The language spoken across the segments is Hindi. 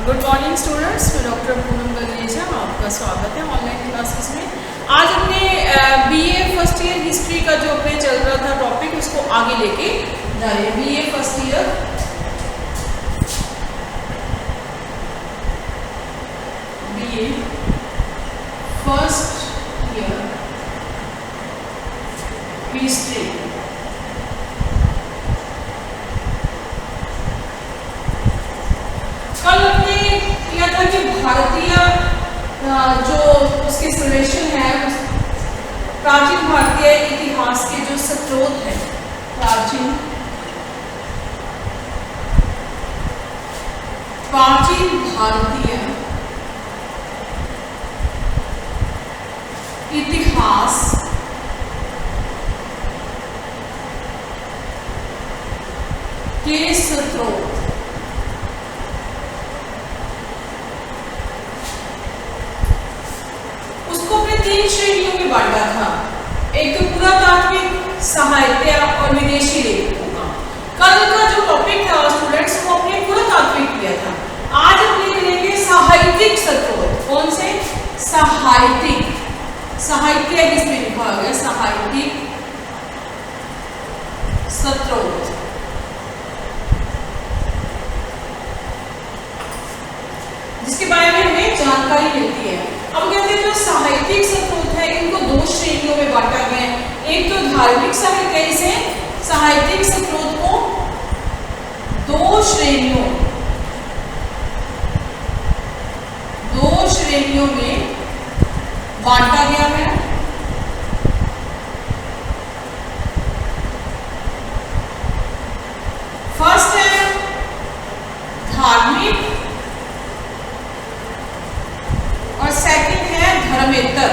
गुड मॉर्निंग स्टूडेंट्स, मैं डॉक्टर पूनम गगनेजा, आपका स्वागत है ऑनलाइन क्लासेस में। आज हमने बीए फर्स्ट ईयर हिस्ट्री का जो अपने चल रहा था टॉपिक, उसको आगे लेके जा रहे हैं। BA first year history. कल हमने किया था कि भारतीय जो उसके सलेशन है, प्राचीन भारतीय इतिहास के जो स्रोत है, प्राचीन भारतीय इतिहास के स्रोत, उसको अपने 3 श्रेणियों में बांटा था। एक तो पुरातात्विक, साहित्य और विदेशी लेखकों का। कल का जो टॉपिक था स्टूडेंट्स, वो अपने पुरातात्विक लिया था। आज हम लेंगे साहित्यिक स्रोत। कौन से? साहित्यिक। साहित्य किसमें लिखा गया? साहित्यिक स्रोत। जिसके बारे में हमें जानकारी मिलती है। अब कहते हैं जो साहित्यिक स्रोत है, इनको 2 श्रेणियों में बांटा गया है। एक तो धार्मिक साहित्य, इसे साहित्यिक स्रोत को 2 श्रेणियों में बांटा गया है। फर्स्ट है धार्मिक और सेकंड है धर्मेतर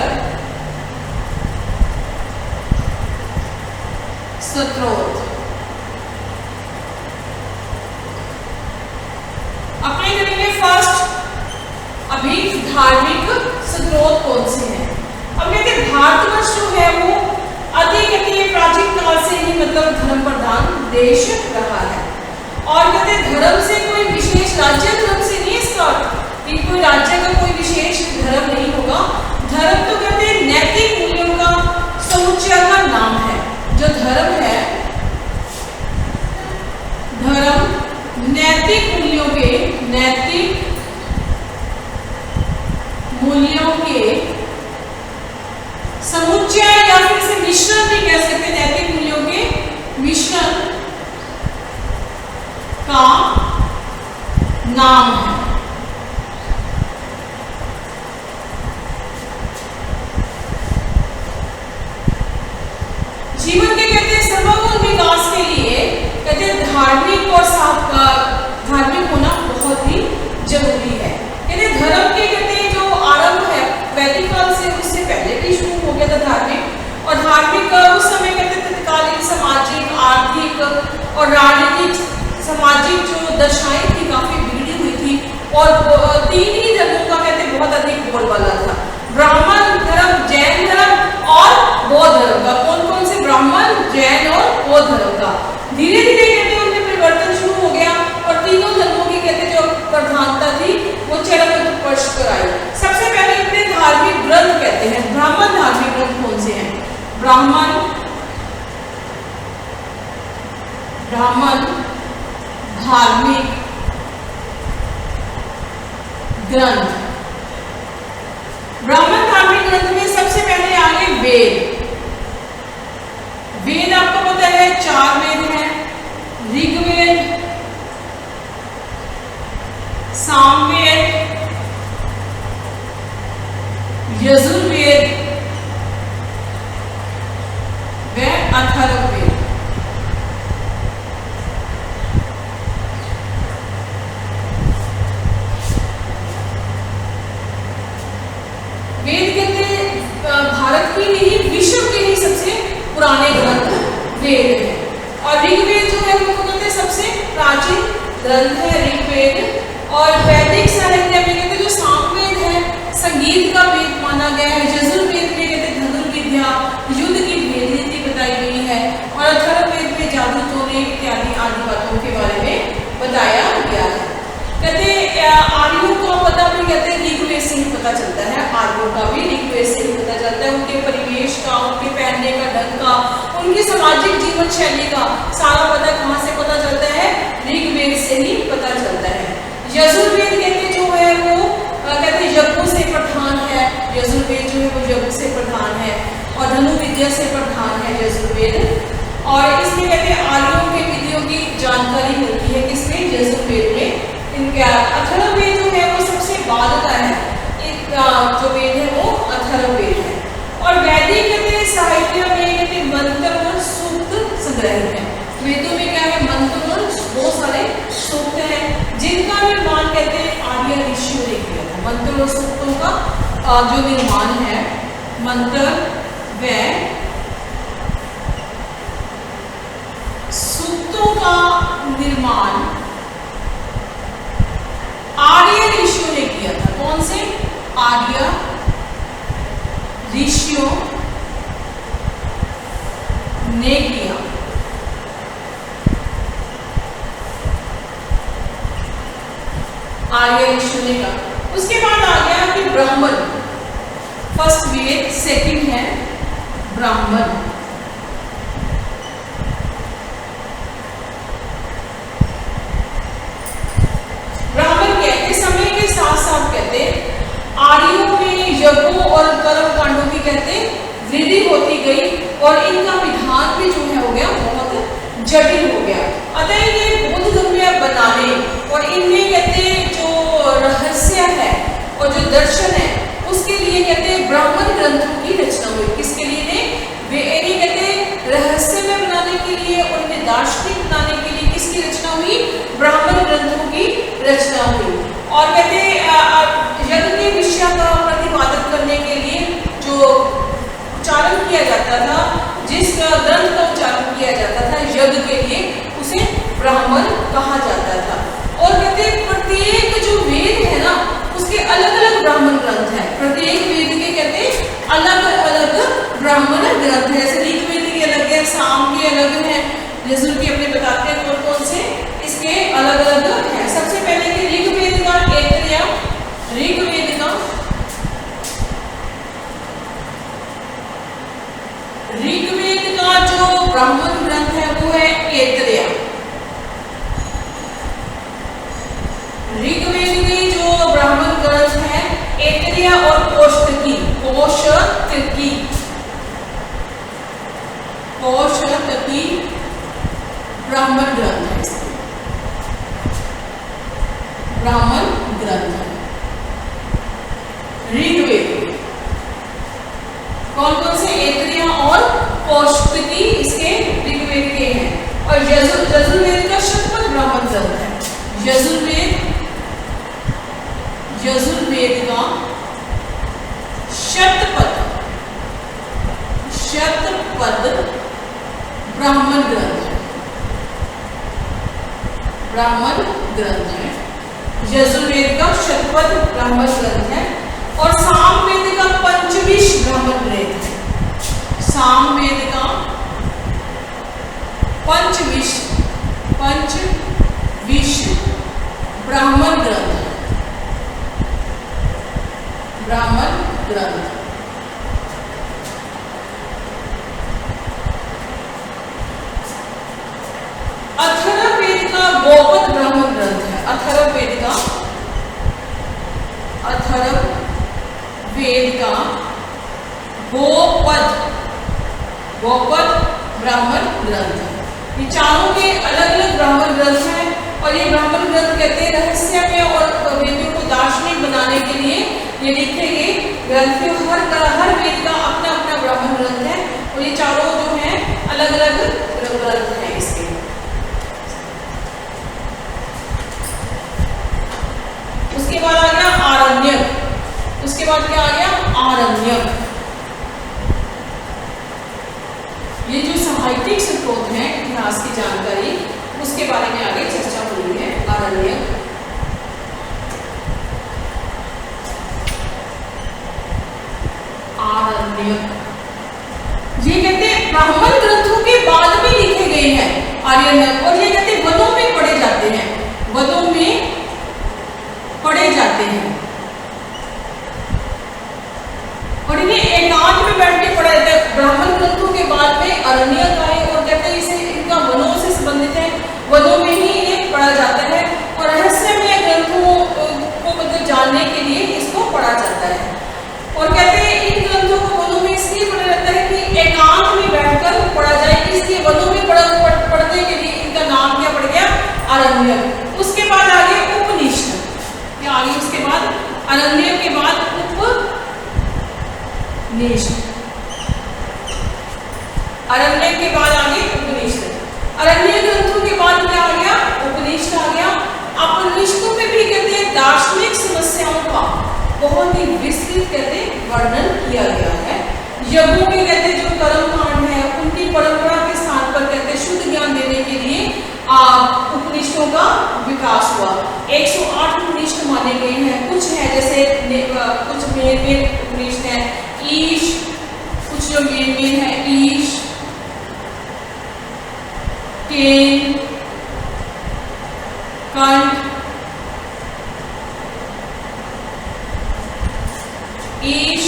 स्रोत। अपने करेंगे फर्स्ट अभी धार्मिक स्रोत कौन से हैं। अब कहते हैं भारतवर्ष जो है वो अधिक प्राचीन काल से ही मतलब धर्म प्रधान देश रहा है। और कहते हैं धर्म से कोई विशेष राज्य धर्म से नहीं, इसका कि कोई राज्य का कोई विशेष धर्म नहीं होगा। धर्म तो कहते हैं नैतिक मूल्यों का समुच्चय का नाम है। जो धर्म है, धर्म नैतिक मूल्यों के समुच्चय या फिर इसे मिश्रण भी कह सकते हैं। नैतिक मूल्यों के मिश्रण का नाम है। जीवन के कहते हैं सर्वोत्तम विकास के लिए कहते हैं धार्मिक होना बहुत ही जरूरी है। कहते हैं धर्म के कहते हैं जो आरंभ है वैदिक काल से, उससे पहले भी शुरू हो गया था धार्मिक। और धार्मिक उस समय कहते हैं तत्कालीन सामाजिक, आर्थिक और राजनीतिक सामाजिक जो दशाएं थी काफी बिगड़ी हुई थी। और 3 ही धर्मों का कहते हैं बहुत अधिक बोलबाला था। ब्राह्मण धर्म, जैन धर्म और बौद्ध धर्म का। कौन कौन से? ब्राह्मण, जैन और बौद्ध धर्म का। धीरे धीरे कहते हैं उनमें परिवर्तन शुरू हो गया और तीनों धर्मों की कहते हैं जो प्रधानता थी वो चरमोत्कर्ष पर आई। सबसे पहले अपने धार्मिक ग्रंथ कहते हैं। ब्राह्मण धार्मिक ग्रंथ कौन से हैं? ब्राह्मण धार्मिक ग्रंथ। ब्राह्मण धार्मिक ग्रंथ में सबसे पहले आगे वेद। वेद आपको पता है 4 वेद हैं। ऋग्वेद, सामवेद, यजुर्वेद व अथर्ववेद। वेद कहते हैं भारत की नहीं, विश्व के ही सबसे पुराने ग्रंथ वेद है। और ऋग्वेद जो है वो कहते हैं सबसे प्राचीन ग्रंथ है ऋग्वेद। और वैदिक साहित्य में कहते हैं जो सामवेद है संगीत का वेद माना गया है। यजुर्वेद में कहते हैं धनुर्विद्या, युद्ध की भेद नीति बताई गई है। और अथर्ववेद में जादू टोने इत्यादि आदि बातों के बारे में बताया गया है। कहते आर्यों पता चलता है, आर्यों का भी ऋग्वेद से ही पता चलता है। उनके परिवेश का, उनके पहनने का ढंग का, उनकी सामाजिक जीवन शैली का सारा पता कहाँ से पता चलता है? ऋग्वेद से ही पता चलता है। यजुर्वेद कहते जो है वो कहते यज्ञों से प्रधान है। यजुर्वेद जो है वो यज्ञ से प्रधान है और धनु विद्या से प्रधान है यजुर्वेद। और इसमें कहते हैं आर्यों के विधियों की जानकारी मिलती है किसमें? यजुर्वेद में। इनका अथर्ववेद जो है वो सबसे बाद का है। एक जो वेद है वो अथर्ववेद है। और वैदिक कहते साहित्य में कहते मंत्र और सूक्त संग्रह है। वेदों में क्या है? मंत्र और बहुत सारे सूक्त हैं जिनका निर्माण कहते हैं आर्य ऋषियों ने किया था। मंत्र और सूक्तों का जो निर्माण है, मंत्र व सूक्तों का निर्माण आर्य ऋषियों ने किया था। कौन से? आर्य ऋषियों ने किया। आर्य ऋषियों ने कहा। उसके बाद आ गया कि ब्राह्मण, फर्स्ट वेद, सेकंड है ब्राह्मण। ब्राह्मण कहते समय के साथ साथ कहते आर्यों में यज्ञों और कर्म कांडों की कहते वृद्धि होती गई और इनका विधान भी जो है हो गया बहुत जटिल हो गया। अतः ये बोधगम्य बनाने और इनमें कहते जो रहस्य है और जो दर्शन है उसके लिए कहते ब्राह्मण ग्रंथों की रचना हुई। किसके लिए? वे कहते रहस्यमय बनाने के लिए और इन्हें दार्शनिक बनाने के लिए किसकी रचना हुई? ब्राह्मण ग्रंथों की रचना हुई। और कहते यज्ञ के विषय का प्रतिपादन करने के लिए जो उच्चारण किया जाता था, जिस ग्रंथ का उच्चारण किया जाता था यज्ञ के लिए, उसे ब्राह्मण कहा जाता था। और कहते प्रत्येक जो वेद है ना उसके अलग अलग ब्राह्मण ग्रंथ है। प्रत्येक वेद के कहते अलग अलग ब्राह्मण ग्रंथ है। जैसे ऋग्वेद के अलग है, साम के अलग है, यजुर्वेद के अपने बताते हैं कौन कौन से इसके अलग अलग है। सबसे पहले कि ऋग्वेद का ऐतरेय, ऋग्वेद का जो ब्राह्मण ग्रंथ है वो है ऐतरेय। ऋग्वेद के जो ब्राह्मण ग्रंथ है ऐतरेय और कौशिकी ब्राह्मण ग्रंथ है। ब्राह्मण ग्रंथ है ऋग्वेद। कौन कौन से? ऐतरेय और कौशिकी इसके ऋग्वेद के हैं। और यजुर्वेद का शतपथ ब्राह्मण ग्रंथ है। यजुर्वेद का शतपथ ब्राह्मण ग्रंथ है। ब्राह्मण ग्रंथ है यजुर्वेद का शतपथ ब्राह्मण ग्रंथ है। और सामवेद का पंचविश ब्राह्मण ग्रंथ है। सामवेद का पंचविश ब्राह्मण ग्रंथ है। ब्राह्मण ग्रंथ। अथर्ववेद का गोपद ब्राह्मण ग्रंथ है। अथर्ववेद का गोपद ब्राह्मण ग्रंथ है। ये चारों के अलग अलग ब्राह्मण ग्रंथ हैं। और ये ब्राह्मण ग्रंथ कहते हैं रहस्य में और वेदों को दार्शनिक बनाने के लिए ये लिखे गए ग्रंथ। हर वेद का अपना अपना ब्राह्मण ग्रंथ है और ये चारों जो हैं अलग अलग ग्रंथ हैं इसके। उसके बाद आ गया आरण्यक। उसके बाद क्या आ गया? आरण्यक। ये जो साहित्यिक स्रोत है इतिहास की जानकारी उसके बारे में आगे चर्चा हो रही है। आरण्यक। ये कहते हैं ब्राह्मण ग्रंथों के बाद में लिखे गए हैं आरण्यक। और ये कहते हैं वनों में पढ़े जाते हैं। वनों में पढ़े जाते हैं। अरण्यकाएं, और कहते हैं इसे इनका वनों से संबंधित है, वनों में ही इन्हें पढ़ा जाता है और रहस्यमय ग्रंथों को मतलब जानने के लिए इसको पढ़ा जाता है। और कहते हैं इन ग्रंथों को वनों में इसलिए पढ़ा जाता है कि एकांत में बैठकर पढ़ा जाए, इसलिए वनों में पढ़ने के लिए इनका नाम क्या पड़ गया, अरण्य। उसके बाद आगे उपनिषद, क्या आगे उसके बाद अरण्य के बाद उपनिषद, अरण्य के बाद आगे उपनिषद, अरण्य ग्रंथों के बाद क्या आ गया, उपनिषद आ गया। उपनिषदों में भी कहते हैं दार्शनिक समस्याओं का बहुत ही विस्तृत कहते हैं वर्णन किया गया है। यज्ञों के कहते हैं जो कर्मकांड है उनकी परंपरा के स्थान पर कहते हैं शुद्ध ज्ञान देने के लिए उपनिषदों का विकास हुआ। 108 उपनिषद माने गए हैं, कुछ है जैसे कुछ मेन उपनिषद है, ईश, कुछ जो मेन है ईश, केन, कंठ, ईश,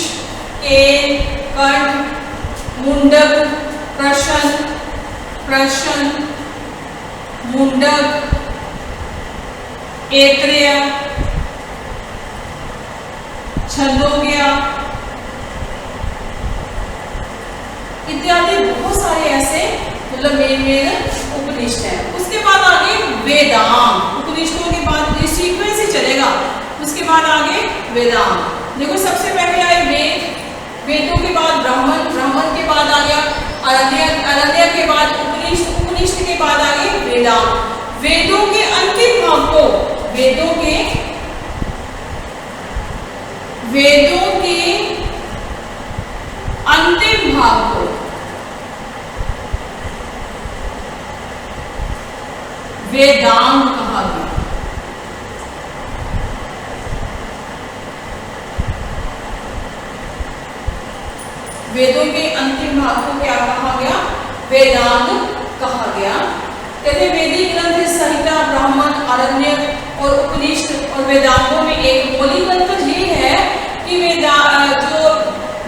केन, कंठ, मुंडक, प्रशन, मुंडक, ऐत्रेय, छंदोग्य इत्यादि बहुत सारे ऐसे मतलब मेन उपनिषद है। उसके बाद आगे वेदांत, उपनिषदों के बाद ये सीक्वेंस ही चलेगा। उसके बाद आगे वेदांत, देखो सबसे पहले आए वेद, वेदों के बाद ब्राह्मण, ब्राह्मण के बाद आ गया अरण्य, अरण्य के बाद उपनिषद, उपनिषद के बाद आगे वेदांत। वेदों के अंतिम भाग को वेदों के अंतिम भाग को वेदांत कहा गया। वेदों के अंतिम भाग को क्या कहा गया, वेदांत कहा गया। कहते वैदिक ग्रंथ संहिता, ब्राह्मण, अरण्य और उपनिषद और वेदांतों में एक मौलिक अंतर ये है कि जो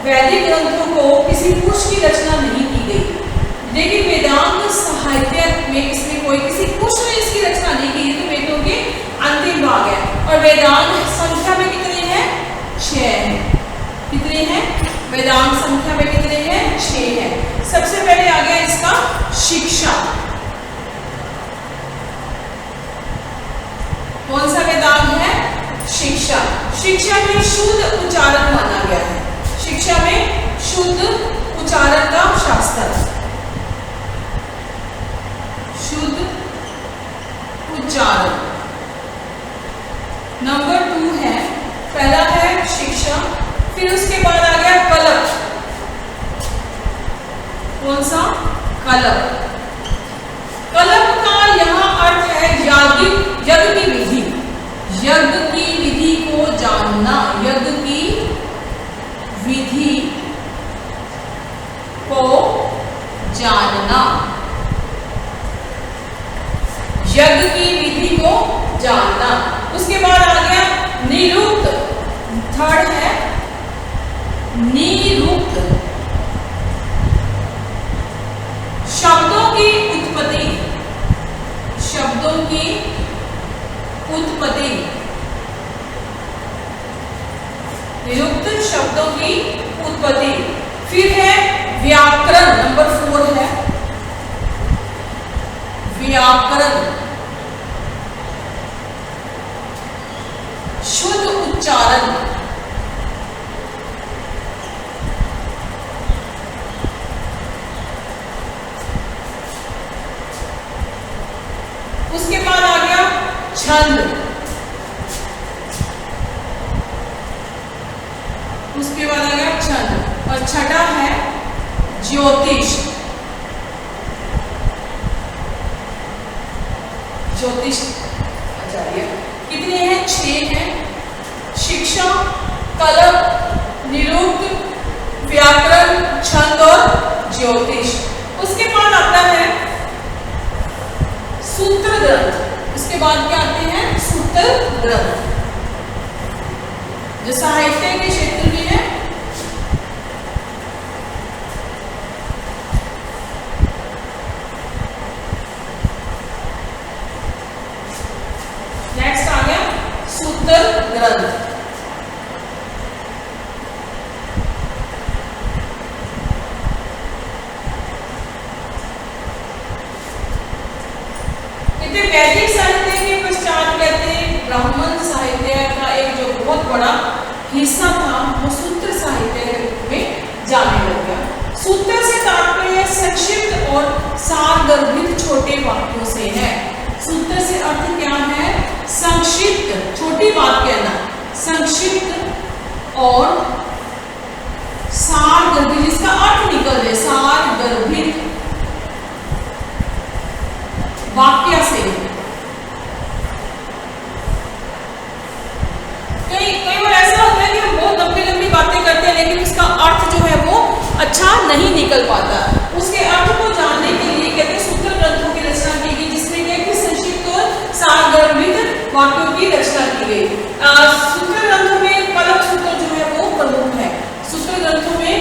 वैदिक ग्रंथों को किसी पुरुष की रचना नहीं की गई, लेकिन वेदांत साहित्य में इसमें कोई किसी पुरुष ने इसकी रचना नहीं की, तो वेदों के अंतिम भाग है। और वेदांत संख्या में कितने हैं, 6 हैं। कितने हैं, वेदांत संख्या में कितने हैं, 6 हैं। सबसे पहले आ गया इसका शिक्षा। कौन सा वेदांत है, शिक्षा। शिक्षा में शुद्ध उच्चारण माना गया है, शिक्षा में शुद्ध उच्चारण का शास्त्र, शुद्ध उच्चारण। नंबर 2 है, पहला है शिक्षा, फिर उसके बाद आ गया कल्प। कौन सा, कल्प। कल्प का यहाँ अर्थ है यज्ञ की विधि, यज्ञ की विधि को जानना, यज्ञ की विधि को जानना, यज्ञ की विधि को जानना। उसके बाद आ गया निरुक्त, थर्ड है निरुक्त, शब्दों की उत्पत्ति, शब्दों की उत्पत्ति, निरुक्त शब्दों की उत्पत्ति। फिर है व्याकरण, नंबर 4 है व्याकरण, शुद्ध उच्चारण। उसके बाद आ गया छंद, उसके बाद आ गया छंद। और छठा है ज्योतिष, ज्योतिष आचार्य। कितने हैं, 6 हैं, शिक्षा, कल्प, निरुक्त, व्याकरण, छंद और ज्योतिष। उसके बाद आता है सूत्र ग्रंथ, उसके बाद क्या आते हैं, सूत्र ग्रंथ, जो साहित्य के क्षेत्र में है। ग्रंथ। वैदिक साहित्य के पश्चात कहते हैं ब्राह्मण साहित्य का एक जो बहुत बड़ा हिस्सा था वो सूत्र साहित्य के रूप में जाने लग गया। सूत्र से तात्पर्य संक्षिप्त और सारगर्भित छोटे वाक्यों से है। सूत्र से अर्थ क्या है? संक्षिप्त, छोटी बात कहना, संक्षिप्त और सारगर्भित, जिसका अर्थ निकल जाए, सारगर्भित वाक्य से। कई बार ऐसा होता है कि हम बहुत लंबी लंबी बातें करते हैं लेकिन उसका अर्थ जो है वो अच्छा नहीं निकल पाता। उसके अर्थ को जानने के लिए कहते हैं सूत्र ग्रंथों की रचना की गई, जिसमें क्या कि संक्षिप्त और सारगर्भित वाक्यों की रचना की गई। सूत्र ग्रंथों में कलप सूत्र जो है वो प्रमुख है। सूत्र ग्रंथों में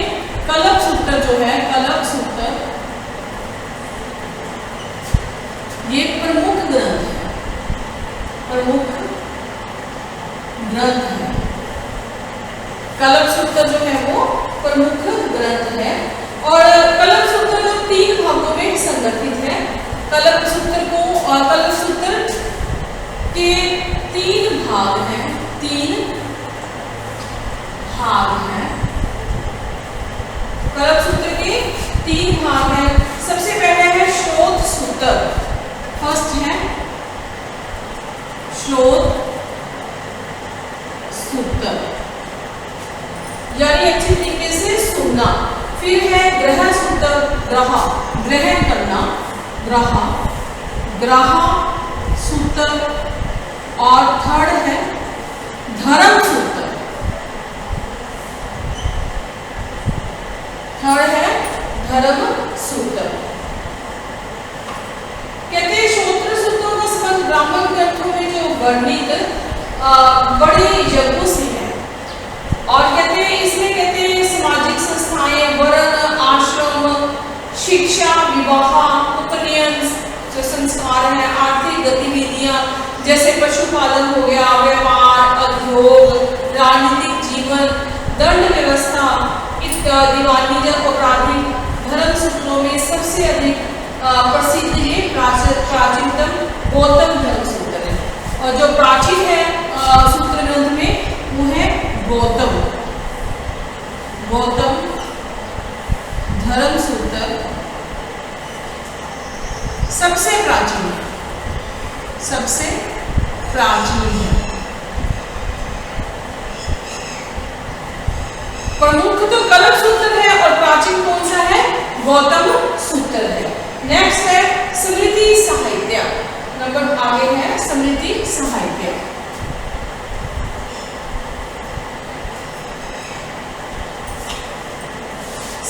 कलप सूत्र जो है, कलप सूत्र ये प्रमुख ग्रंथ है, प्रमुख ग्रंथ है। कलप सूत्र जो है वो प्रमुख ग्रंथ है और कलप सूत्र जो 3 भागों में संगठित है। कलप सूत्र के 3 भाग हैं, 3 भाग हैं। कलप सूत्र के 3 भाग हैं। सबसे पहले है शोध सूत्र, फर्स्ट है शोध सूत्र, यानी अच्छी तरीके से सुनना। फिर है ग्रह सूत्र, ग्रहण करना, ग्रह सूत्र। और थर्ड है धर्म सूत्र, धर्म सूत्र। कहते हैं शोत्र सूत्रों का संबंध ब्राह्मण ग्रंथों में जो वर्णित बड़े यज्ञों से है और कहते हैं इसमें कहते हैं सामाजिक संस्थाएं, वर्ण, आश्रम, शिक्षा, विवाह, उपनयन जो संस्कार है, आर्थिक गतिविधियां जैसे पशुपालन हो गया, व्यापार, उद्योग, राजनीतिक जीवन, दंड व्यवस्था, दीवानी जब आपराधिक धर्म सूत्रों में सबसे अधिक प्रसिद्ध ये प्राचीनतम गौतम धर्म सूत्र है। और जो प्राचीन है सूत्र ग्रंथ में वो है गौतम धर्म सूत्र सबसे प्राचीन है, सबसे प्राचीन है। प्रमुख तो कलप सूत्र है और प्राचीन कौन सा है? गौतम सूत्र है। नेक्स्ट है स्मृति साहित्य, नंबर आगे है स्मृति साहित्य।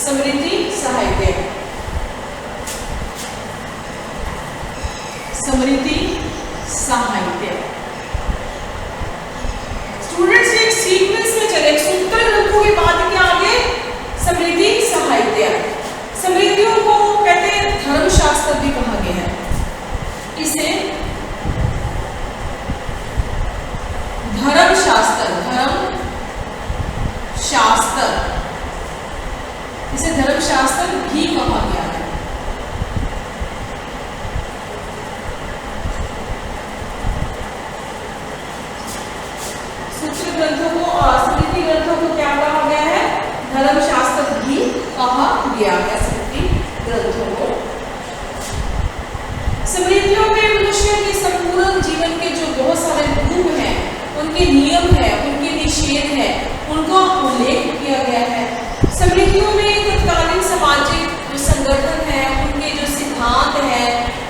स्मृति साहित्य, स्मृति साहित्य। स्टूडेंट्स एक सीक्वेंस में चले, सूत्र ग्रंथों के बाद क्या आगे? स्मृति साहित्य। स्मृतियों को कहते हैं धर्मशास्त्र भी कहा गया है। इसे धर्मशास्त्र, इसे धर्मशास्त्र भी कहा गया है। सूत्र ग्रंथों को और स्मृति ग्रंथों को क्या कहा गया है? धर्मशास्त्र भी कहा गया है स्मृति ग्रंथों को। स्मृतियों में मनुष्य के संपूर्ण जीवन के जो बहुत सारे गुण हैं, उनके नियम है, उनके निषेध है, उनको उल्लेख किया गया है। स्मृतियों में तत्कालीन सामाजिक जो संगठन है, उनके जो सिद्धांत है,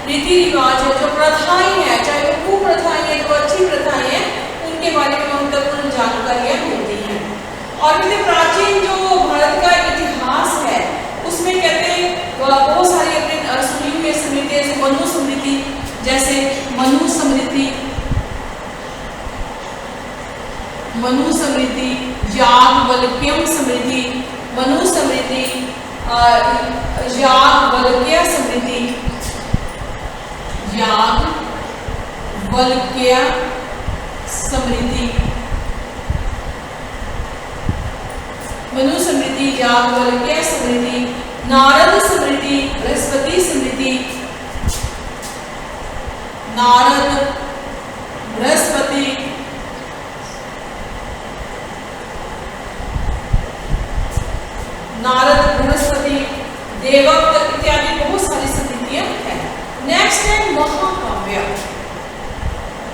रीति रिवाज है, जो प्रथाएं हैं, चाहे वो कुप्रथाएं हैं तो अच्छी प्रथाएं हैं, उनके बारे में महत्वपूर्ण जानकारियां मिलती हैं। और कहते प्राचीन जो भारत का इतिहास है उसमें कहते हैं बहुत सारी अपने सुनी हुई स्मृति, जैसे मनु स्मृति, जैसे मनु स्मृति, याज्ञवल्क्यम स्मृति, मनु स्मृति, याज्ञवल्क्य स्मृति, याज्ञवल्क्य स्मृति, मनु स्मृति, याज्ञवल्क्य स्मृति, नारद स्मृति, बृहस्पति स्मृति, नारद, बृहस्पति, नारद, बृहस्पति, देवव्रत इत्यादि बहुत सारी स्मृतियां हैं। नेक्स्ट है महाकाव्य।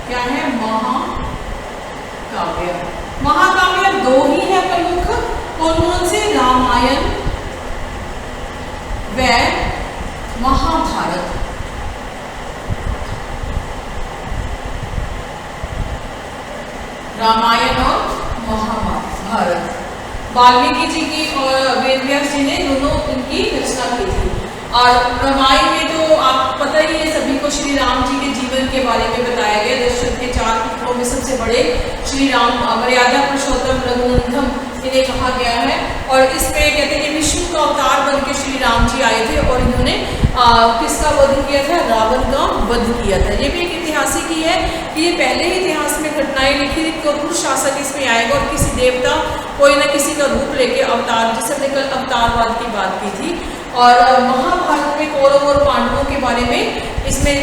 क्या है? महाकाव्य। महाकाव्य दो ही है प्रमुख। कौन कौन से? रामायण व महाभारत। रामायण और महाभारत वाल्मीकि जी की और वेदव्यास जी ने दोनों इनकी रचना की थी। और रामायण में तो आप पता ही है सभी को, श्री राम जी के जीवन के बारे में बताया गया। दशरथ के 4 पुत्रों में सबसे बड़े श्री राम, मर्यादा पुरुषोत्तम रघुनंदन इन्हें कहा गया है। और इसमें कहते हैं विष्णु का अवतार बन के श्री राम जी आए थे और इन्होंने किसका वध किया था? रावण का वध किया था। ये भी एक ऐतिहासिक ही है कि ये पहले ही इतिहास में घटनाएं लिखी थी। पुरुष शासक इसमें आएगा और किसी देवता कोई ना किसी का रूप लेके अवतार, जैसे हमने कल अवतारवाद की बात की थी। और महाभारत में कौरव और पांडवों के बारे में इसमें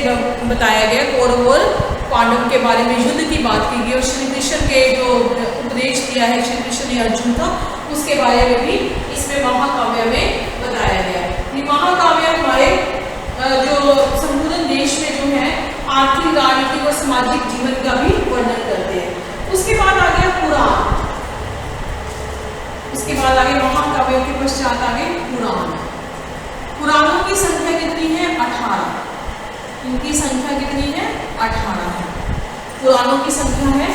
बताया गया। कौरव और पांडव के बारे में युद्ध की बात की गई और श्री कृष्ण के जो उपदेश दिया है श्री कृष्ण ने अर्जुन का, उसके बारे में भी इसमें महाकाव्य में बताया गया है। ये महाकाव्य हमारे जो संपूर्ण देश में जो है आर्थिक, राजनीतिक और सामाजिक जीवन का भी वर्णन करते हैं। उसके बाद आ गया पुराण। उसके बाद आगे महाकाव्यों के पश्चात आगे पुराण। पुराणों की संख्या कितनी है? 18। इनकी संख्या कितनी है? 18 है। पुराणों की संख्या है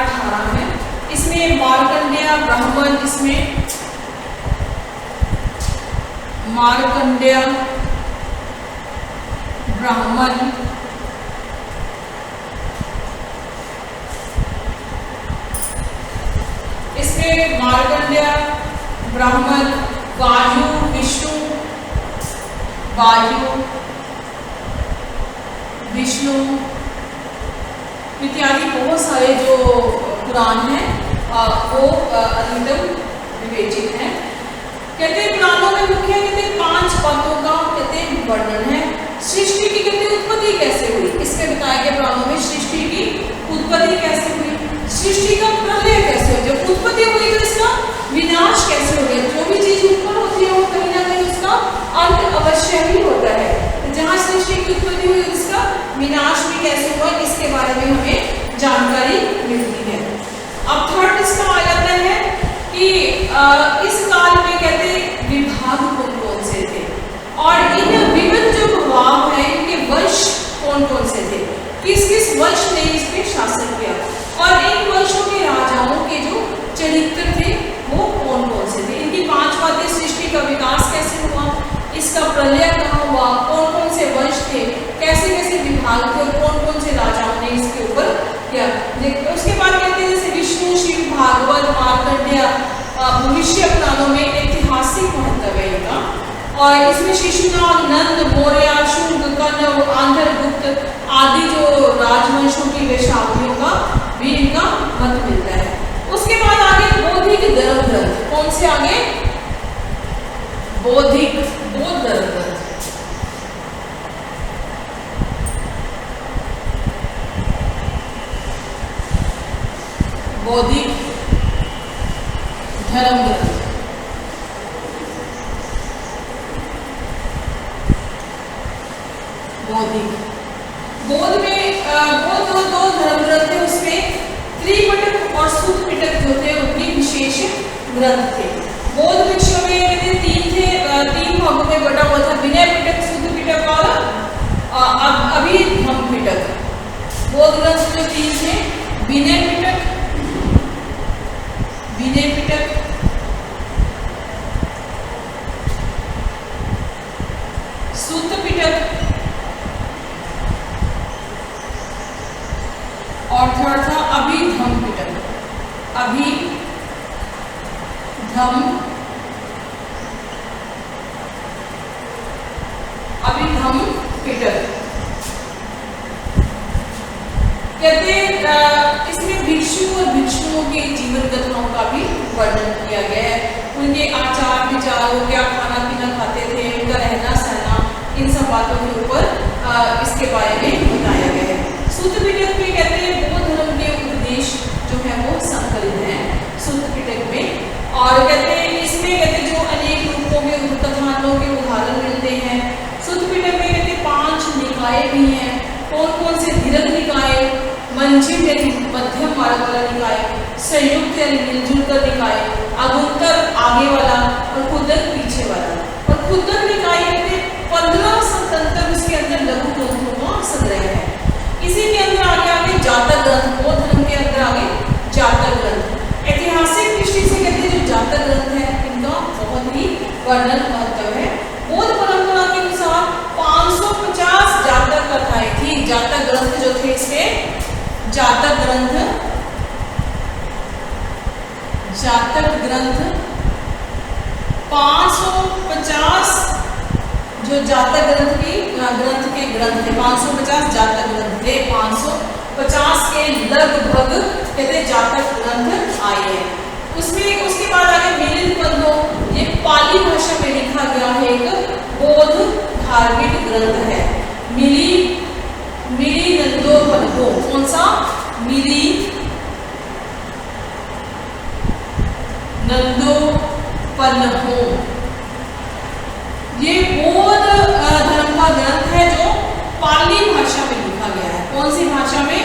18 है। इसमें मार्कंडेय ब्राह्मण, इसमें मार्कंडेय ब्राह्मण, इसमें मार्कंडेय ब्राह्मण, वायु, विष्णु, वायु, विष्णु इत्यादि बहुत सारे जो पुराण हैं वो अधिकतम विवेचित हैं। कहते हैं पुराणों में मुख्य कहते हैं 5 बातों का कहते हैं वर्णन है। सृष्टि की कहते हैं उत्पत्ति कैसे हुई, इसमें बताया गया पुराणों में सृष्टि की उत्पत्ति कैसे हुई, सृष्टि का प्रलय कैसे हुआ, जब उत्पत्ति हुई तो इसका विनाश कैसे हो गया। जो भी चीज उत्पन्न होती है वो कहीं ना कहीं उसका अंत अवश्य ही होता है। जहाँ सृष्टि की उत्पत्ति हुई इसका विनाश भी कैसे हुआ, इसके बारे में हमें जानकारी मिलती है। अब थर्ड इसका आ जाता है कि इस काल में कहते विभाग कौन कौन से थे और इन विभिन्न जो प्रभाव है इनके वंश कौन कौन से थे, किस किस वंश ने इस पे शासन किया और इन वंशों के राजाओं के जो चरित्र थे वो कौन कौन से थे। इनकी 5 बातें, सृष्टि का विकास कैसे हुआ, इसका प्रलय कहाँ हुआ, कौन कौन से वंश थे, कैसे कैसे विभाग थे और कौन कौन से राजाओं ने इसके ऊपर किया। उसके बाद कहते हैं जैसे विष्णु, शिव, भागवत, मार्कंडेय भविष्य पुराणों में ऐतिहासिक महत्व है इनका। और इसमें शिशुनाग, नंद, मौर्य, शुंग, कर्ण, आंध्रगुप्त आदि जो राजवंशों की वैशाखियों का भी इनका मत मिलता है। उसके बाद आगे बौद्धिक धर्म ग्रंथ। कौन से आगे? बौद्ध धर्म ग्रंथ। बौद्धिक धर्म ग्रंथ। बौद्ध में बौद्ध दो धर्म ग्रंथ थे, उसमें त्रिपिटक और शुद्ध पिटक जो थे उनके विशेष ग्रंथ थे। बौद्ध भिक्षुओं में कहते 3 थे, 3 भागों में बटा हुआ था, विनय पिटक, शुद्ध पिटक और अभिधम्म पिटक। बौद्ध ग्रंथ जो 3 थे, विनय पिटक, शुद्ध पिटक और थर्ड था अभिधम्म पिटक। अभिधम्म पिटक कहते इसमें भिक्षु और भिक्षुओं के जीवन कथाओं का भी वर्णन किया गया है, उनके मध्यम मार्ग वाला निकाय, संयुक्त यानी मिलजुल कर निकाय, आगुंतर आगे वाला और खुदक पीछे वाला। और खुदक निकाय कहते 15 स्वतंत्र उसके अंदर लघु ग्रंथों का संग्रह है। इसी के अंदर आगे जातक ग्रंथ, बौद्ध धर्म के अंदर आगे जातक ग्रंथ। ऐतिहासिक दृष्टि से कहते हैं जो जातक ग्रंथ है इनका बहुत ही वर्णन महत्व है। बौद्ध परंपरा के अनुसार 550 जातक कथाएं थी। जातक ग्रंथ जो थे इसके जातक ग्रंथ 550 जो जातक ग्रंथ के ग्रंथ थे, 550 जातक ग्रंथ थे। 550 के लगभग कहते जातक ग्रंथ आए हैं। उसमें उसके बाद आगे मिलिंद बंधो, ये पाली भाषा में लिखा गया है एक बौद्ध धार्मिक ग्रंथ है। मिली नंदो बंधो, कौन सा? मिली नंदो पन्हो, ये बौद्ध धर्म का ग्रंथ है जो पाली भाषा में लिखा गया है। कौन सी भाषा में?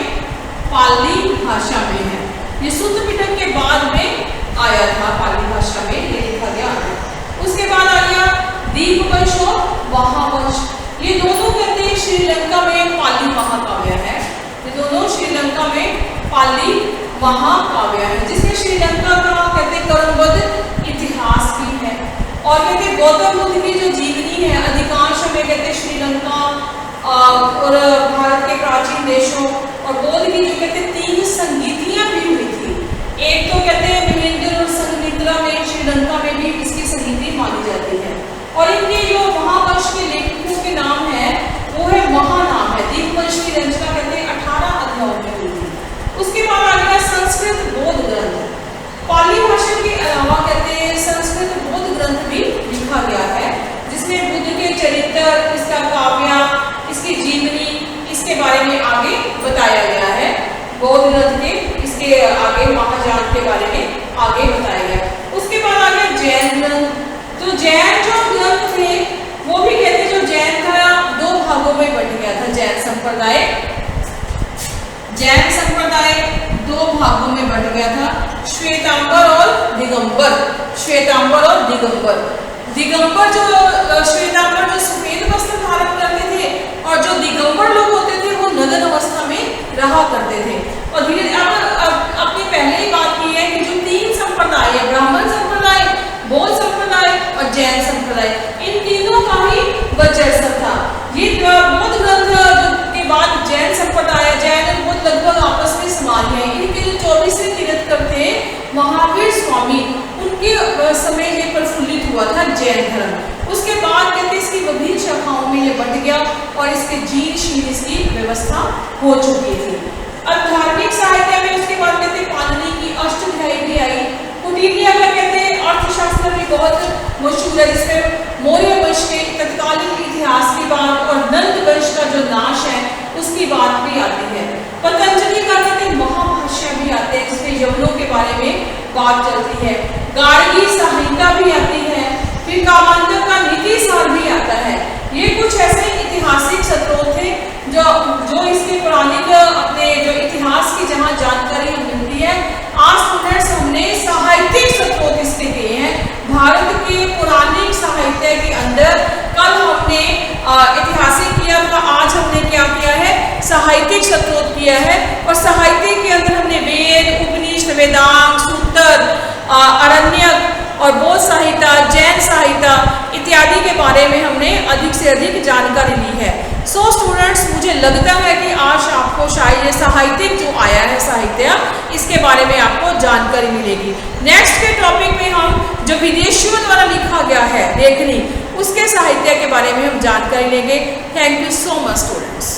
पाली भाषा में है। ये सुत्त पिटक के बाद में आया था, पाली भाषा में ये लिखा गया है। उसके बाद आ गया दीपवंश और महावंश। ये दोनों कहते हैं श्रीलंका में पाली महाकाव्य है। ये दोनों श्रीलंका में पाली महाकाव्य है, जिसमें श्रीलंका का कहते क्रमबद्ध इतिहास भी है। और कहते गौतम बुद्ध की जो जीवनी है अधिकांश में कहते श्रीलंका और भारत के प्राचीन देशों, और बौद्ध की जो कहते 3 संगीतियां भी हुई थी। एक तो कहते हैं महेंद्र और संगमित्रा में श्रीलंका में भी इसकी संगीति मानी जाती है। और इनके जो महावंश के लेखकों के नाम है वो है महानाम है। दीपवंश की रचना कहते हैं 18 अध्यायों में हुई थी। उसके बाद आ गया संस्कृत बौद्ध ग्रंथ। पाली भाषा के अलावा कहते हैं संस्कृत बौद्ध ग्रंथ भी लिखा गया है, जिसमें बुद्ध के चरित्र, इसका काव्य, इसकी जीवनी, इसके बारे में आगे बताया गया है। बौद्ध ग्रंथ के इसके आगे महायान के बारे में आगे बताया गया। उसके बाद आ गया जैन ग्रंथ। तो जैन जो ग्रंथ थे वो भी कहते जो जैन था 2 भागों में बट गया था। जैन संप्रदाय 2 भागों में बट गया था, श्वेतांबर और दिगंबर। श्वेतांबर और दिगंबर। दिगंबर जो श्वेतांबर जो सफेद वस्त्र धारण करते थे, और जो दिगंबर लोग होते थे वो नग्न अवस्था में रहा करते थे। और धीरे अपने पहले ही बात की है कि जो 3 संप्रदाय है, ब्राह्मण संप्रदाय, बौद्ध संप्रदाय और जैन संप्रदाय, इन तीनों का ही वर्चस्व था। ये बौद्ध ग्रंथ के बाद जैन संप्रदाय, जैन और बौद्ध लगभग आपस में समान है। इनके जो 24वें तीर्थंकर थे महावीर स्वामी, उनके समय ये प्रफुल्लित हुआ था जैन धर्म। उसके बाद कहते इसकी विभिन्न शाखाओं में ये बट गया और इसके जीर्ण शीर्ण इसकी व्यवस्था हो चुकी थी। अब धार्मिक साहित्य में उसके बाद कहते पाणिनि की अष्टाध्यायी भी आई। कुटिलिया का कहते हैं अर्थशास्त्र भी बहुत मशहूर है, जिसमें मौर्य वंश के तत्कालीन इतिहास की बात और नंद वंश का जो नाश है उसकी बात भी आती है। पतंजलि का कहते महाभाष्य भी आते हैं, जिसमें यवनों के बारे में बात चलती है। गार्गी संहिता भी आती है, फिर कामांतर का नीति सार भी आता है। ये कुछ ऐसे ऐतिहासिक स्रोत थे जो इसके पौराणिक अपने जो इतिहास की जहाँ जानकारी मिलती है। आज स्टूडेंट्स हमने साहित्यिक स्रोत इसके दिए हैं। भारत के पौराणिक साहित्य के अंदर कल हमने ऐतिहासिक किया था, आज हमने क्या किया है? साहित्यिक स्रोत किया है। और साहित्य के अंदर हमने वेद, उपनिषद, वेदांग, सूत्र, अरण्यक और बौद्ध साहित्य, जैन साहित्य इत्यादि के बारे में हमने अधिक से अधिक जानकारी ली है। सो स्टूडेंट्स, मुझे लगता है कि आज आपको शायद ये साहित्यिक जो आया है साहित्य, इसके बारे में आपको जानकारी मिलेगी। नेक्स्ट के टॉपिक में हम जो विदेशियों द्वारा लिखा गया है लेखनी, उसके साहित्य के बारे में हम जानकारी लेंगे। Thank you so much students.